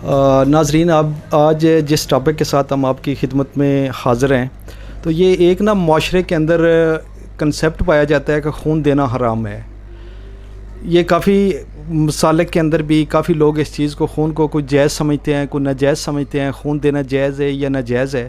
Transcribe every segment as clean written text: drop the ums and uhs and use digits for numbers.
ناظرین، آپ آج جس ٹاپک کے ساتھ ہم آپ کی خدمت میں حاضر ہیں، تو یہ ایک معاشرے کے اندر کنسیپٹ پایا جاتا ہے کہ خون دینا حرام ہے۔ یہ کافی مسالک کے اندر بھی کافی لوگ اس چیز کو، خون کو کوئی جائز سمجھتے ہیں، کوئی ناجائز سمجھتے ہیں، خون دینا جائز ہے یا ناجائز ہے۔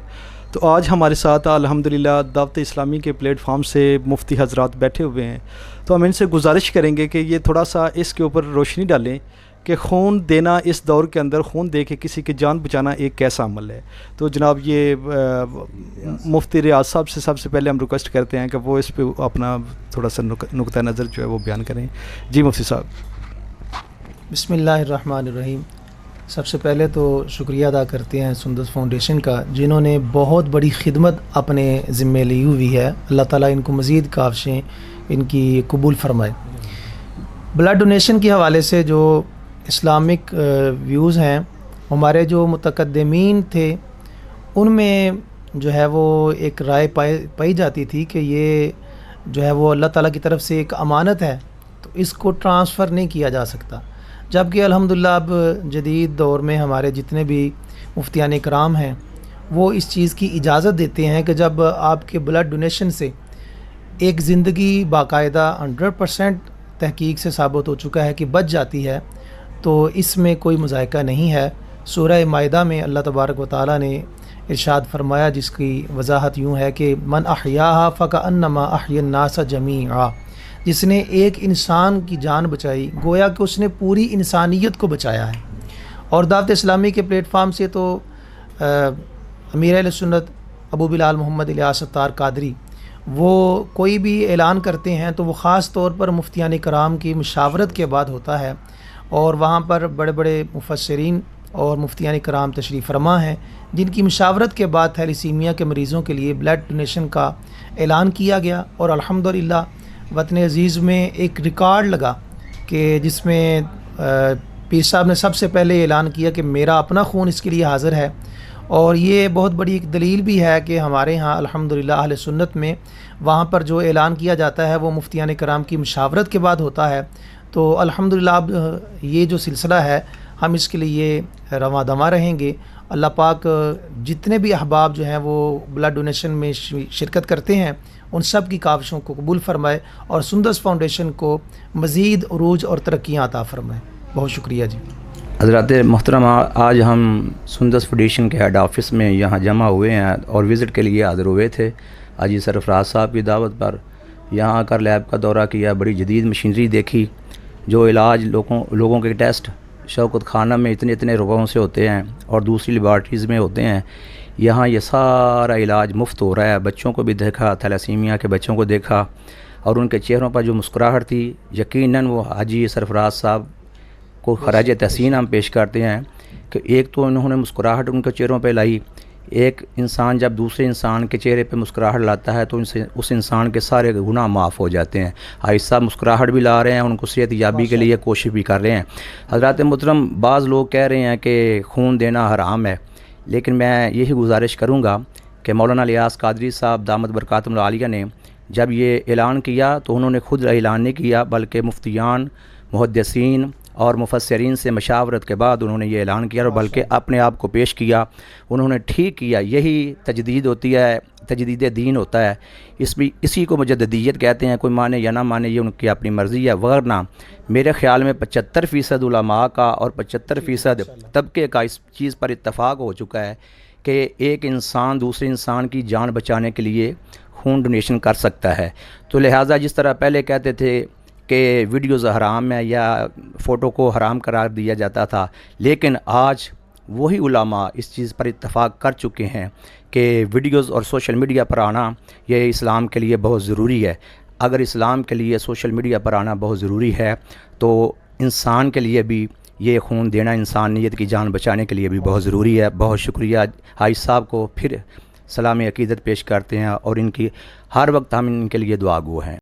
تو آج ہمارے ساتھ الحمدللہ دعوت اسلامی کے پلیٹ فارم سے مفتی حضرات بیٹھے ہوئے ہیں، تو ہم ان سے گزارش کریں گے کہ یہ تھوڑا سا اس کے اوپر روشنی ڈالیں کہ خون دینا اس دور کے اندر، خون دے کے کسی کی جان بچانا ایک کیسا عمل ہے۔ تو جناب یہ مفتی ریاض صاحب سے سب سے پہلے ہم ریکویسٹ کرتے ہیں کہ وہ اس پہ اپنا تھوڑا سا نقطہ نظر جو ہے وہ بیان کریں۔ جی مفتی صاحب۔ بسم اللہ الرحمن الرحیم۔ سب سے پہلے تو شکریہ ادا کرتے ہیں سندس فاؤنڈیشن کا، جنہوں نے بہت بڑی خدمت اپنے ذمے لی ہوئی ہے۔ اللہ تعالیٰ ان کو مزید کاوشیں ان کی قبول فرمائے۔ بلڈ ڈونیشن کے حوالے سے جو اسلامک ویوز ہیں، ہمارے جو متقدمین تھے ان میں جو ہے وہ ایک رائے پائی جاتی تھی کہ یہ جو ہے وہ اللہ تعالیٰ کی طرف سے ایک امانت ہے، تو اس کو ٹرانسفر نہیں کیا جا سکتا۔ جبکہ الحمدللہ اب جدید دور میں ہمارے جتنے بھی مفتیان کرام ہیں وہ اس چیز کی اجازت دیتے ہیں کہ جب آپ کے بلڈ ڈونیشن سے ایک زندگی باقاعدہ 100% تحقیق سے ثابت ہو چکا ہے کہ بچ جاتی ہے، تو اس میں کوئی مذائقہ نہیں ہے۔ سورہ مائدہ میں اللہ تبارک و تعالیٰ نے ارشاد فرمایا، جس کی وضاحت یوں ہے کہ من احیاہا فکأنما احیا الناس جمیعا، جس نے ایک انسان کی جان بچائی گویا کہ اس نے پوری انسانیت کو بچایا ہے۔ اور دعوت اسلامی کے پلیٹ فارم سے تو امیر اہل سنت ابو بلال محمد الیاس ستار قادری وہ کوئی بھی اعلان کرتے ہیں تو وہ خاص طور پر مفتیان کرام کی مشاورت کے بعد ہوتا ہے، اور وہاں پر بڑے بڑے مفسرین اور مفتیان کرام تشریف فرما ہیں جن کی مشاورت کے بعد تھیلیسیمیا کے مریضوں کے لیے بلڈ ڈونیشن کا اعلان کیا گیا۔ اور الحمدللہ وطن عزیز میں ایک ریکارڈ لگا کہ جس میں پیر صاحب نے سب سے پہلے اعلان کیا کہ میرا اپنا خون اس کے لیے حاضر ہے۔ اور یہ بہت بڑی ایک دلیل بھی ہے کہ ہمارے ہاں الحمدللہ اہل سنت میں وہاں پر جو اعلان کیا جاتا ہے وہ مفتیان کرام کی مشاورت کے بعد ہوتا ہے۔ تو الحمدللہ اب یہ جو سلسلہ ہے ہم اس کے لیے رواں دواں رہیں گے۔ اللہ پاک جتنے بھی احباب جو ہیں وہ بلڈ ڈونیشن میں شرکت کرتے ہیں ان سب کی کاوشوں کو قبول فرمائے اور سندس فاؤنڈیشن کو مزید عروج اور ترقیاں عطا فرمائے۔ بہت شکریہ جی۔ حضرات محترم، آج ہم سندس فاؤنڈیشن کے ہیڈ آفس میں یہاں جمع ہوئے ہیں اور وزٹ کے لیے حاضر ہوئے تھے۔ حاجی سرفراز صاحب کی دعوت پر یہاں آ کر لیب کا دورہ کیا، بڑی جدید مشینری دیکھی، جو علاج لوگوں کے ٹیسٹ شوکت خانہ میں اتنے روپوں سے ہوتے ہیں اور دوسری لیبارٹریز میں ہوتے ہیں، یہاں یہ سارا علاج مفت ہو رہا ہے۔ بچوں کو بھی دیکھا، تھیلیسیمیا کے بچوں کو دیکھا، اور ان کے چہروں پر جو مسکراہٹ تھی، یقیناً وہ حاجی سرفراز صاحب کو خراج تحسین ہم پیش کرتے ہیں کہ ایک تو انہوں نے مسکراہٹ ان کے چہروں پہ لائی۔ ایک انسان جب دوسرے انسان کے چہرے پہ مسکراہٹ لاتا ہے تو اس انسان کے سارے گناہ معاف ہو جاتے ہیں۔ آہستہ مسکراہٹ بھی لا رہے ہیں، ان کو صحت یابی کے لیے کوشش بھی کر رہے ہیں۔ حضرات محترم، بعض لوگ کہہ رہے ہیں کہ خون دینا حرام ہے، لیکن میں یہی گزارش کروں گا کہ مولانا الیاس قادری صاحب دامت برکاتہم العالیہ نے جب یہ اعلان کیا تو انہوں نے خود اعلان نہیں کیا، بلکہ مفتیان، محدثین اور مفسرین سے مشاورت کے بعد انہوں نے یہ اعلان کیا، اور بلکہ اپنے آپ کو پیش کیا۔ انہوں نے ٹھیک کیا، یہی تجدید ہوتی ہے، تجدید دین ہوتا ہے، اسی کو مجددیت کہتے ہیں۔ کوئی مانے یا نہ مانے یہ ان کی اپنی مرضی ہے، ورنہ میرے خیال میں 75% علماء کا اور 75% طبقے کا اس چیز پر اتفاق ہو چکا ہے کہ ایک انسان دوسرے انسان کی جان بچانے کے لیے خون ڈونیشن کر سکتا ہے۔ تو لہٰذا جس طرح پہلے کہتے تھے کہ ویڈیوز حرام ہے یا فوٹو کو حرام قرار دیا جاتا تھا، لیکن آج وہی علماء اس چیز پر اتفاق کر چکے ہیں کہ ویڈیوز اور سوشل میڈیا پر آنا یہ اسلام کے لیے بہت ضروری ہے۔ اگر اسلام کے لیے سوشل میڈیا پر آنا بہت ضروری ہے تو انسان کے لیے بھی یہ خون دینا، انسانیت کی جان بچانے کے لیے بھی بہت ضروری ہے۔ بہت شکریہ حاج صاحب کو، پھر سلام عقیدت پیش کرتے ہیں، اور ان کی ہر وقت ہم ان کے لیے دعا گو ہیں۔